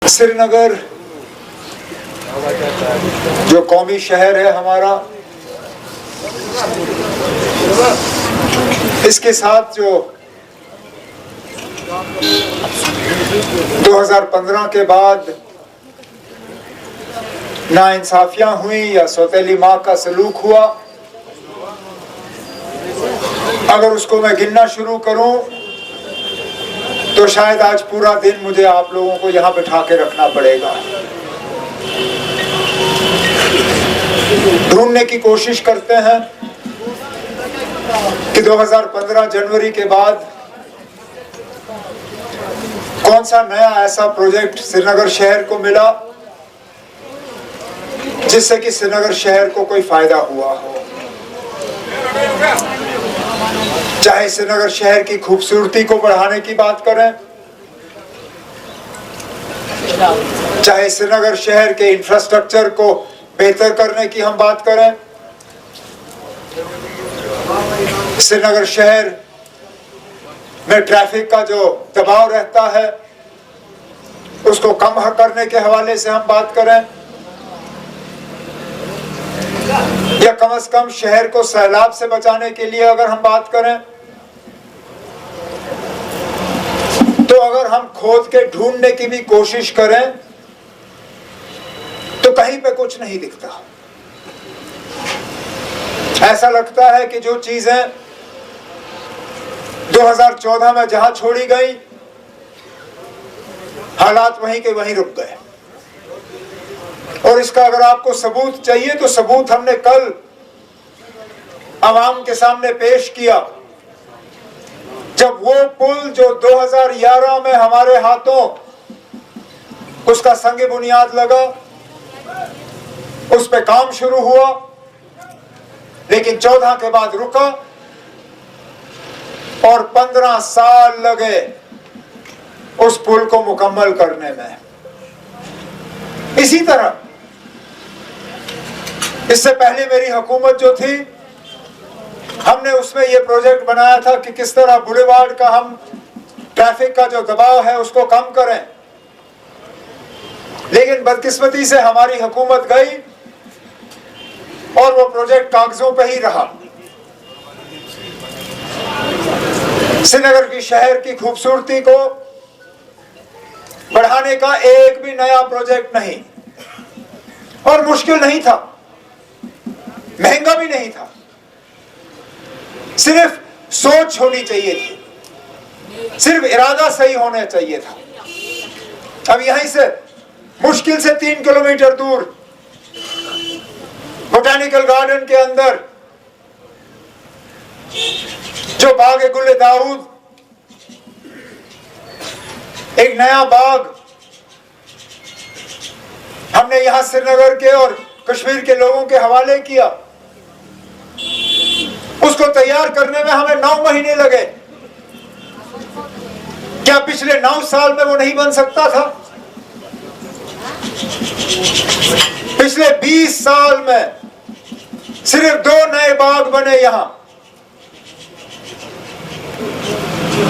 श्रीनगर जो कौमी शहर है हमारा, इसके साथ जो 2015 के बाद नाइंसाफियां हुई या सौतेली माँ का सलूक हुआ, अगर उसको मैं गिनना शुरू करूं तो शायद आज पूरा दिन मुझे आप लोगों को यहाँ बिठा के रखना पड़ेगा। ढूंढने की कोशिश करते हैं कि 2015 जनवरी के बाद कौन सा नया ऐसा प्रोजेक्ट श्रीनगर शहर को मिला जिससे कि श्रीनगर शहर को कोई फायदा हुआ हो। चाहे श्रीनगर शहर की खूबसूरती को बढ़ाने की बात करें, चाहे श्रीनगर शहर के इंफ्रास्ट्रक्चर को बेहतर करने की हम बात करें, श्रीनगर शहर में ट्रैफिक का जो दबाव रहता है उसको कम करने के हवाले से हम बात करें, या कम से कम शहर को सैलाब से बचाने के लिए अगर हम बात करें, तो अगर हम खोद के ढूंढने की भी कोशिश करें तो कहीं पे कुछ नहीं दिखता। ऐसा लगता है कि जो चीजें 2014 में जहां छोड़ी गई, हालात वहीं के वहीं रुक गए। और इसका अगर आपको सबूत चाहिए तो सबूत हमने कल आवाम के सामने पेश किया, जब वो पुल जो 2011 में हमारे हाथों उसका संग बुनियाद लगा, उस पे काम शुरू हुआ, लेकिन 14 के बाद रुका और 15 साल लगे उस पुल को मुकम्मल करने में। इसी तरह इससे पहले मेरी हुकूमत जो थी, हमने उसमें यह प्रोजेक्ट बनाया था कि किस तरह बुलेवार्ड का हम ट्रैफिक का जो दबाव है उसको कम करें, लेकिन बदकिस्मती से हमारी हुकूमत गई और वो प्रोजेक्ट कागजों पे ही रहा। श्रीनगर की शहर की खूबसूरती को बढ़ाने का एक भी नया प्रोजेक्ट नहीं, और मुश्किल नहीं था, महंगा भी नहीं था, सिर्फ सोच होनी चाहिए थी, सिर्फ इरादा सही होना चाहिए था। अब यहीं से मुश्किल से 3 किलोमीटर दूर बोटानिकल गार्डन के अंदर जो बाग गुल दाऊद, एक नया बाग हमने यहां श्रीनगर के और कश्मीर के लोगों के हवाले किया। उसको तैयार करने में हमें 9 महीने लगे। क्या पिछले 9 साल में वो नहीं बन सकता था? पिछले 20 साल में सिर्फ 2 नए बाग बने यहां,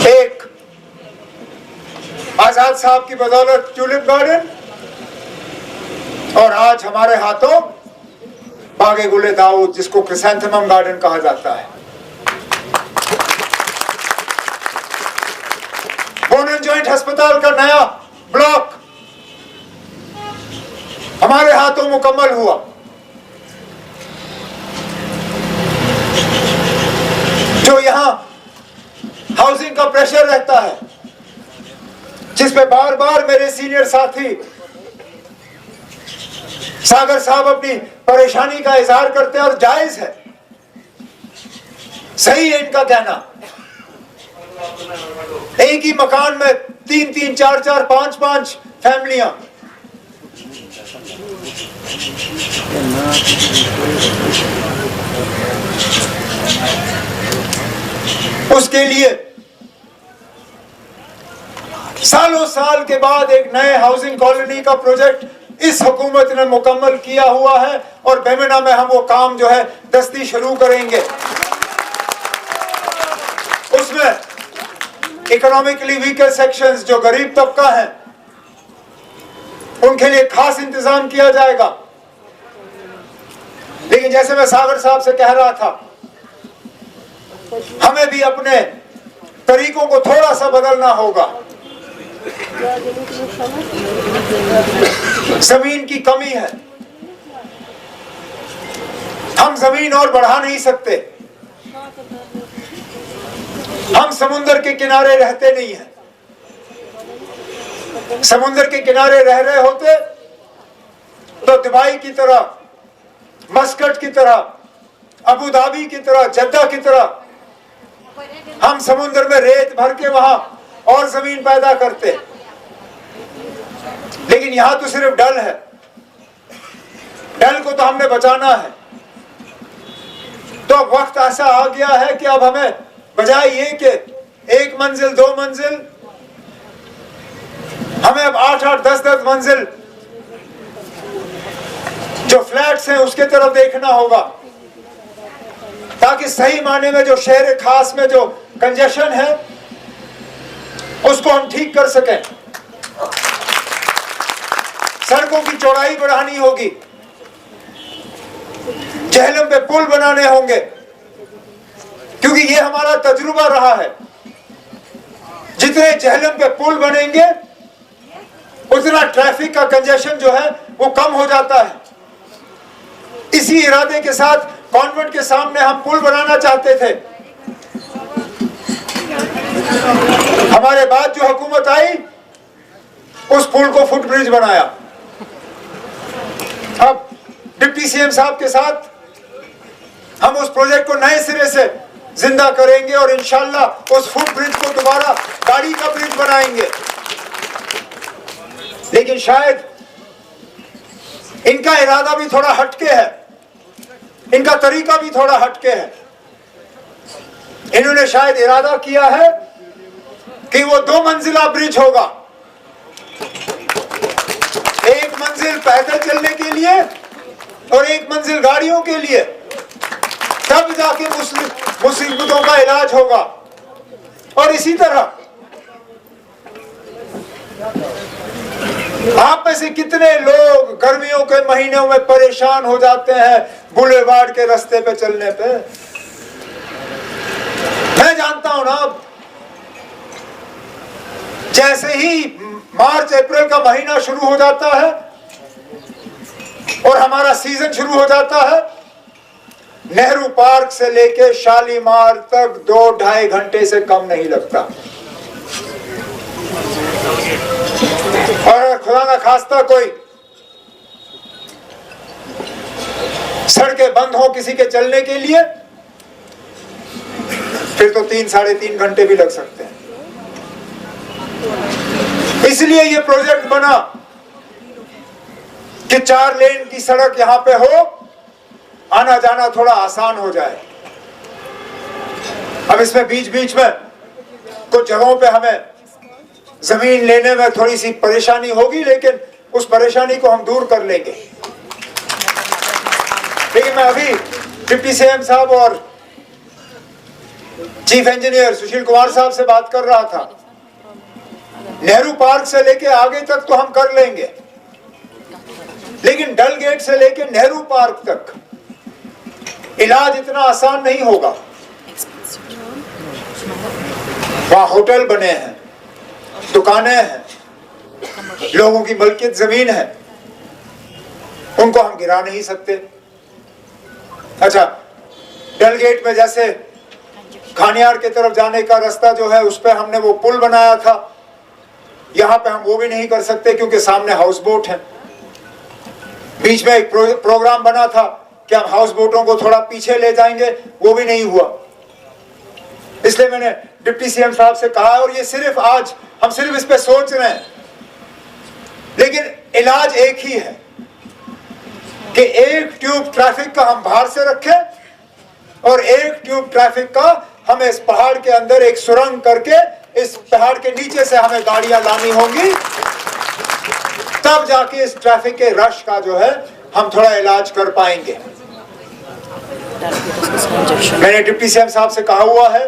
एक आजाद साहब की बदौलत ट्यूलिप गार्डन, और आज हमारे हाथों बागे गुले दाऊद, जिसको क्रिसैंथेमम गार्डन कहा जाता है। बोन एंड जॉइंट अस्पताल का नया ब्लॉक हमारे हाथों मुकम्मल हुआ। जो यहां हाउसिंग का प्रेशर रहता है, जिस पे बार बार मेरे सीनियर साथी सागर साहब अपनी परेशानी का इजहार करते हैं, और जायज है, सही है इनका कहना। एक ही मकान में 3-3, 4-4, 5-5 फैमिलियां, उसके लिए सालों साल के बाद एक नए हाउसिंग कॉलोनी का प्रोजेक्ट इस हुकूमत ने मुकम्मल किया हुआ है, और बेमिना में हम वो काम जो है दस्ती शुरू करेंगे। उसमें इकोनॉमिकली वीकर सेक्शंस, जो गरीब तबका है, उनके लिए खास इंतजाम किया जाएगा। लेकिन जैसे मैं सागर साहब से कह रहा था, हमें भी अपने तरीकों को थोड़ा सा बदलना होगा। जमीन की कमी है, हम जमीन और बढ़ा नहीं सकते। हम समुद्र के किनारे रहते नहीं हैं। समुद्र के किनारे रह रहे होते तो दुबई की तरह, मस्कट की तरह, अबू धाबी की तरह, जद्दा की तरह हम समुद्र में रेत भर के वहां और जमीन पैदा करते। लेकिन यहां तो सिर्फ डल है। डल को तो हमने बचाना है। तो वक्त ऐसा आ गया है कि अब हमें बजाय ये कि 1 मंजिल 2 मंजिल, हमें अब 8-8 10-10 मंजिल जो फ्लैट्स हैं उसके तरफ देखना होगा, ताकि सही माने में जो शहर खास में जो कंजेशन है उसको हम ठीक कर सकें। सड़कों की चौड़ाई बढ़ानी होगी, जहलम पे पुल बनाने होंगे, क्योंकि ये हमारा तजुर्बा रहा है। जितने जहलम पे पुल बनेंगे उतना ट्रैफिक का कंजेशन जो है वो कम हो जाता है। इसी इरादे के साथ कॉन्वेंट के सामने हम पुल बनाना चाहते थे। हमारे बाद जो हुकूमत आई उस पुल को फुटब्रिज बनाया। अब डिप्टी सीएम साहब के साथ हम उस प्रोजेक्ट को नए सिरे से जिंदा करेंगे और इंशाल्लाह उस फुटब्रिज को दोबारा गाड़ी का ब्रिज बनाएंगे। लेकिन शायद इनका इरादा भी थोड़ा हटके है, इनका तरीका भी थोड़ा हटके है। इन्होंने शायद इरादा किया है कि वो 2 मंजिला ब्रिज होगा, 1 मंजिल पैदल चलने के लिए और 1 मंजिल गाड़ियों के लिए, तब जाके मुसीबतों का इलाज होगा। और इसी तरह आप में से कितने लोग गर्मियों के महीनों में परेशान हो जाते हैं बुलेवार्ड के रास्ते पे चलने पे? मैं जानता हूं ना, जैसे ही मार्च अप्रैल का महीना शुरू हो जाता है और हमारा सीजन शुरू हो जाता है, नेहरू पार्क से लेके शालीमार तक 2-2.5 घंटे से कम नहीं लगता। और खुदा ना खास्ता कोई सड़कें बंद हो किसी के चलने के लिए, फिर तो 3-3.5 घंटे भी लग सकते हैं। इसलिए ये प्रोजेक्ट बना कि 4 लेन की सड़क यहां पे हो, आना जाना थोड़ा आसान हो जाए। अब इसमें बीच बीच में कुछ जगहों पे हमें जमीन लेने में थोड़ी सी परेशानी होगी, लेकिन उस परेशानी को हम दूर कर लेंगे। लेकिन मैं अभी डिप्टी सीएम साहब और चीफ इंजीनियर सुशील कुमार साहब से बात कर रहा था। नेहरू पार्क से लेके आगे तक तो हम कर लेंगे, लेकिन डल गेट से लेके नेहरू पार्क तक इलाज इतना आसान नहीं होगा। वहां होटल बने हैं, दुकानें हैं, लोगों की मलकियत जमीन है, उनको हम गिरा नहीं सकते। अच्छा, डल गेट में जैसे खानियार की तरफ जाने का रास्ता जो है उस पर हमने वो पुल बनाया था, यहां पे हम वो भी नहीं कर सकते क्योंकि सामने हाउस बोट है। बीच में एक प्रोग्राम बना था कि हम हाउस बोटों को थोड़ा पीछे ले जाएंगे, वो भी नहीं हुआ। इसलिए मैंने डिप्टी सीएम साहब से कहा, और ये सिर्फ आज हम सिर्फ इस पे सोच रहे हैं, लेकिन इलाज एक ही है कि एक ट्यूब ट्रैफिक का हम बाहर से रखें और एक ट्यूब ट्रैफिक का हमें इस पहाड़ के अंदर एक सुरंग करके इस पहाड़ के नीचे से हमें गाड़ियां लानी होंगी, तब जाके इस ट्रैफिक के रश का जो है हम थोड़ा इलाज कर पाएंगे। मैंने डिप्टी सीएम साहब से कहा हुआ है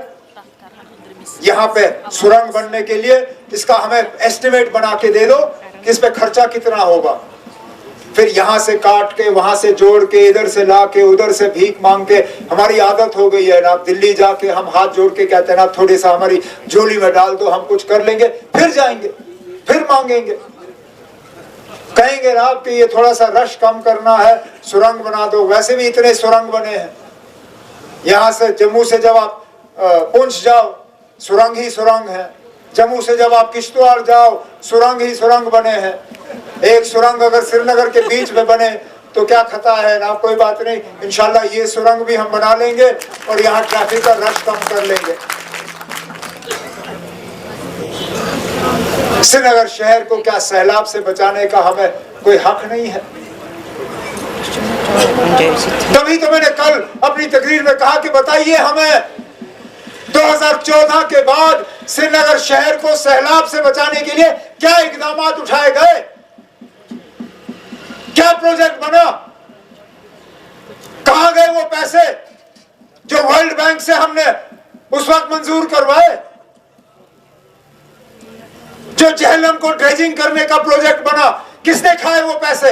यहाँ पे सुरंग बनने के लिए इसका हमें एस्टिमेट बना के दे दो कि इस पे खर्चा कितना होगा, फिर यहां से काट के वहां से जोड़ के इधर से ला के उधर से भीख मांग के हमारी आदत हो गई है ना। दिल्ली जाके हम हाथ जोड़ के कहते हैं ना थोड़ी सा हमारी झोली में डाल दो, हम कुछ कर लेंगे, फिर जाएंगे फिर मांगेंगे, कहेंगे ना कि ये थोड़ा सा रश कम करना है, सुरंग बना दो। वैसे भी इतने सुरंग बने हैं, यहां से जम्मू से जब आप पुंछ जाओ सुरंग ही सुरंग है, जम्मू से जब आप किश्तवाड़ जाओ सुरंग ही सुरंग बने हैं। एक सुरंग अगर श्रीनगर के बीच में बने तो क्या खता है ना, कोई बात नहीं, इंशाल्लाह ये सुरंग भी हम बना लेंगे और यहाँ ट्रैफिक का रश कम कर लेंगे। श्रीनगर शहर को क्या सैलाब से बचाने का हमें कोई हक नहीं है? तभी तो मैंने कल अपनी तकरीर में कहा कि बताइए हमें 2014 के बाद श्रीनगर शहर को सैलाब से बचाने के लिए क्या इकदाम उठाए गए, क्या प्रोजेक्ट बना, कहां गए वो पैसे जो वर्ल्ड बैंक से हमने उस वक्त मंजूर करवाए, जो झेलम को ड्रेजिंग करने का प्रोजेक्ट बना, किसने खाए वो पैसे?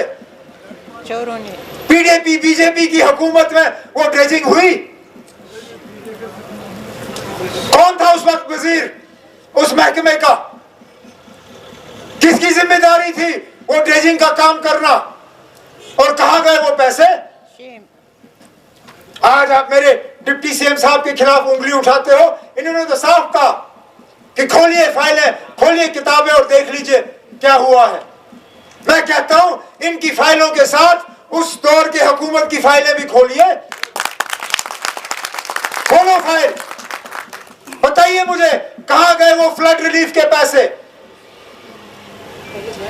चोरों ने। पीडीपी बीजेपी की हुकूमत में वो ड्रेजिंग हुई? कौन था उस वक्त वजीर उस महकमे का? किसकी जिम्मेदारी थी वो ड्रेजिंग का काम करना? और कहां गए वो पैसे? आज आप मेरे डिप्टी सीएम साहब के खिलाफ उंगली उठाते हो। इन्होंने तो साफ कहा कि खोलिए फाइलें, खोलिए किताबें और देख लीजिए क्या हुआ है। मैं कहता हूं इनकी फाइलों के साथ उस दौर के हुकूमत की फाइलें भी खोलिए, खोलो फाइल, बताइए मुझे कहां गए वो फ्लड रिलीफ के पैसे,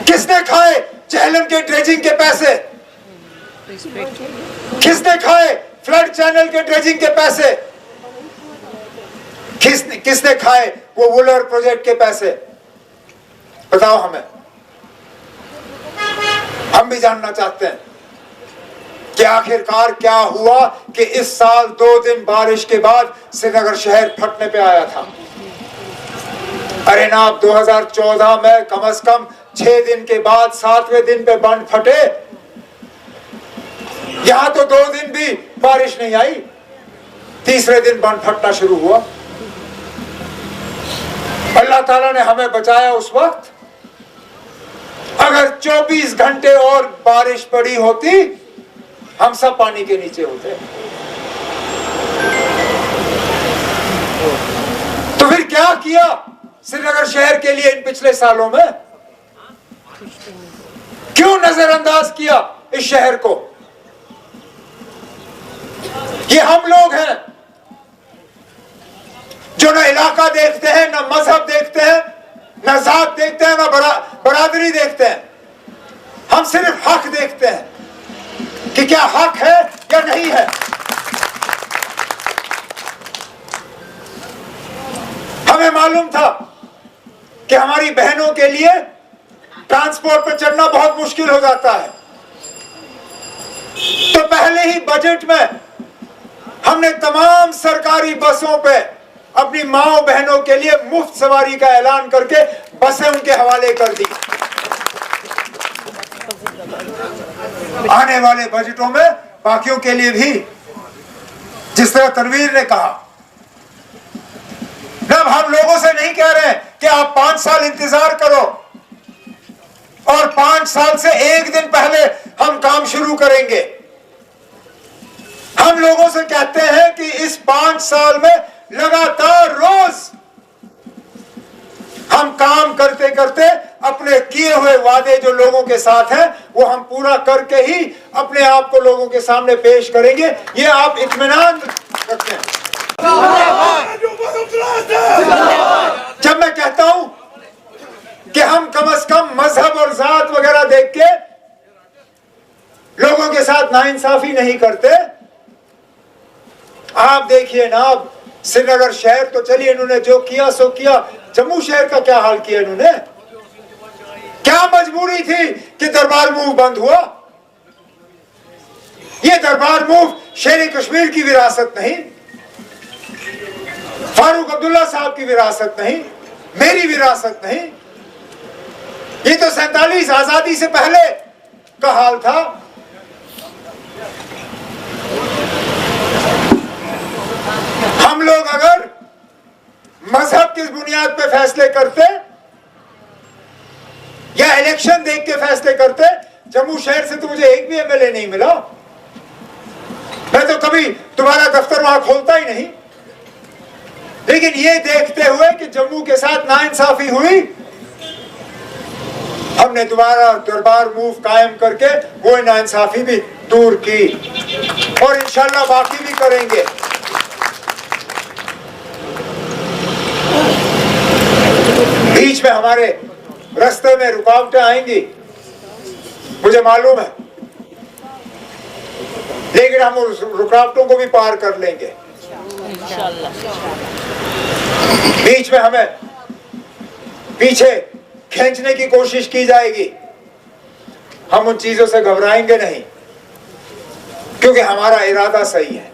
किसने खाए झेलम के ड्रेजिंग के पैसे, किसने खाए फ्लड चैनल के ड्रेजिंग के पैसे, किसने खाए वो वुलर प्रोजेक्ट के पैसे? बताओ हमें, हम भी जानना चाहते हैं कि आखिरकार क्या हुआ कि इस साल 2 दिन बारिश के बाद श्रीनगर शहर फटने पे आया था। अरे ना, 2014 में कम से कम 6 दिन के बाद 7वें दिन पे बंद फटे, यहां तो 2 दिन भी बारिश नहीं आई, तीसरे दिन बंद फटना शुरू हुआ। अल्लाह ताला ने हमें बचाया उस वक्त। अगर 24 घंटे और बारिश पड़ी होती हम सब पानी के नीचे होते। तो फिर क्या किया श्रीनगर शहर के लिए इन पिछले सालों में? क्यों नजरअंदाज किया इस शहर को? ये हम लोग हैं जो ना इलाका देखते हैं, ना मजहब देखते हैं, ना जात देखते हैं, ना बरादरी देखते हैं। हम सिर्फ हक देखते हैं कि क्या हक है या नहीं है। हमें मालूम था कि हमारी बहनों के लिए ट्रांसपोर्ट पर चढ़ना बहुत मुश्किल हो जाता है, तो पहले ही बजट में हमने तमाम सरकारी बसों पे अपनी माओ बहनों के लिए मुफ्त सवारी का ऐलान करके बसें उनके हवाले कर दी। आने वाले बजटों में बाकियों के लिए भी, जिस तरह तनवीर ने कहा, जब हम लोगों से नहीं कह रहे कि आप 5 साल इंतजार करो और 5 साल से 1 दिन पहले हम काम शुरू करेंगे। हम लोगों से कहते हैं कि इस 5 साल में लगातार रोज हम काम करते करते अपने किए हुए वादे जो लोगों के साथ हैं वो हम पूरा करके ही अपने आप को लोगों के सामने पेश करेंगे। ये आप इत्मीनान रखें। जब मैं कहता हूं कि हम कम से कम मजहब और जात वगैरह देख के लोगों के साथ नाइंसाफी नहीं करते, आप देखिए ना, अब श्रीनगर शहर तो चलिए इन्होंने जो किया सो किया, जम्मू शहर का क्या हाल किया इन्होंने? क्या मजबूरी थी कि दरबार मूव बंद हुआ? ये दरबार मूव शेर कश्मीर की विरासत नहीं, फारूक अब्दुल्ला साहब की विरासत नहीं, मेरी विरासत नहीं। ये तो 47 आजादी से पहले का हाल था। हम लोग अगर मजहब किस बुनियाद पे फैसले करते या इलेक्शन देख के फैसले करते, जम्मू शहर से तो मुझे एक भी एमएलए नहीं मिला। मैं तो कभी तुम्हारा दफ्तर वहां खोलता ही नहीं। लेकिन ये देखते हुए कि जम्मू के साथ नाइंसाफी हुई, हमने तुम्हारा दरबार मूव कायम करके वो नाइंसाफी भी दूर की और इंशाल्लाह बाकी भी करेंगे। बीच में हमारे रास्ते में रुकावटें आएंगी, मुझे मालूम है, लेकिन हम उस रुकावटों को भी पार कर लेंगे। बीच में हमें पीछे खींचने की कोशिश की जाएगी, हम उन चीजों से घबराएंगे नहीं, क्योंकि हमारा इरादा सही है।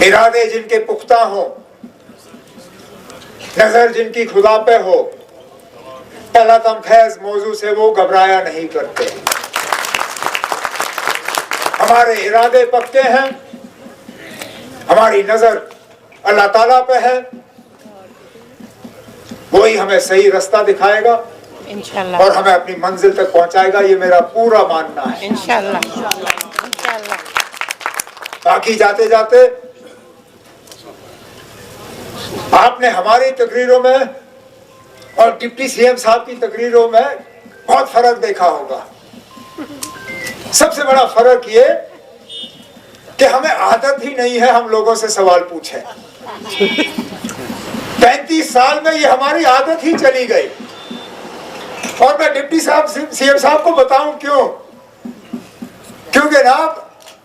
इरादे जिनके पुख्ता हो, नजर जिनकी खुदा पे हो, तलतम खैज मौजू से वो घबराया नहीं करते। हमारे इरादे पक्के हैं, हमारी नजर अल्लाह ताला पे है, वही हमें सही रास्ता दिखाएगा इंशाल्लाह और हमें अपनी मंजिल तक पहुंचाएगा। ये मेरा पूरा मानना है इंशाल्लाह। बाकी जाते जाते आपने हमारी तकरीरों में और डिप्टी सीएम साहब की तकरीरों में बहुत फर्क देखा होगा। सबसे बड़ा फर्क ये कि हमें आदत ही नहीं है हम लोगों से सवाल पूछे। 35 साल में ये हमारी आदत ही चली गई। और मैं डिप्टी साहब सीएम साहब को बताऊं क्यों? क्योंकि ना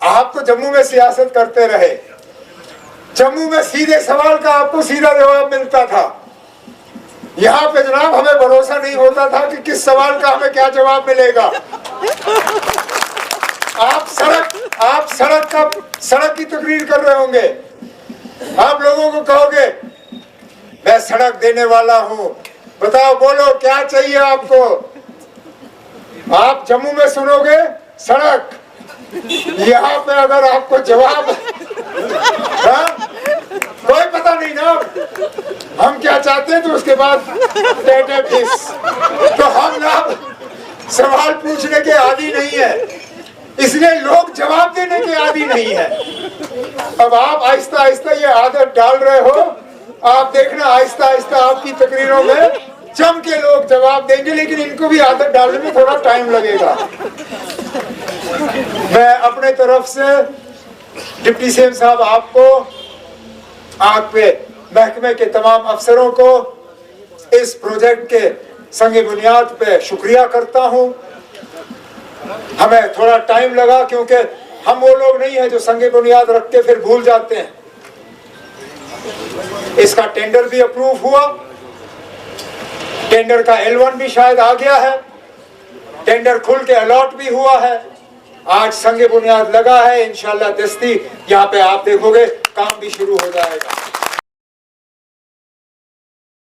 आप तो जम्मू में सियासत करते रहे, जम्मू में सीधे सवाल का आपको सीधा जवाब मिलता था। यहाँ पे जनाब हमें भरोसा नहीं होता था कि किस सवाल का हमें क्या जवाब मिलेगा। आप सड़क की तकरीर कर रहे होंगे, आप लोगों को कहोगे मैं सड़क देने वाला हूँ, बताओ बोलो क्या चाहिए आपको। आप जम्मू में सुनोगे सड़क, यहाँ पे अगर आपको जवाब कोई पता नहीं ना हम क्या चाहते हैं, तो उसके बाद तो हम ना सवाल पूछने के आदी नहीं है, इसलिए लोग जवाब देने के आदी नहीं है। अब आप आहिस्ता आहिस्ता ये आदत डाल रहे हो, आप देखना आहिस्ता आहिस्ता आपकी तकरीरों में जम के लोग जवाब देंगे, लेकिन इनको भी आदत डालने में थोड़ा टाइम लगेगा। मैं अपने तरफ से डिप्टी सीएम साहब आपको, आप पे महकमे के तमाम अफसरों को इस प्रोजेक्ट के संगे बुनियाद पे शुक्रिया करता हूं। हमें थोड़ा टाइम लगा क्योंकि हम वो लोग नहीं है जो संगे बुनियाद रख के फिर भूल जाते हैं। इसका टेंडर भी अप्रूव हुआ, टेंडर का L1 भी शायद आ गया है, टेंडर खुल के अलॉट भी हुआ है, आज संगे बुनियाद लगा है। इंशाल्लाह दस्ती यहाँ पे आप देखोगे काम भी शुरू हो जाएगा।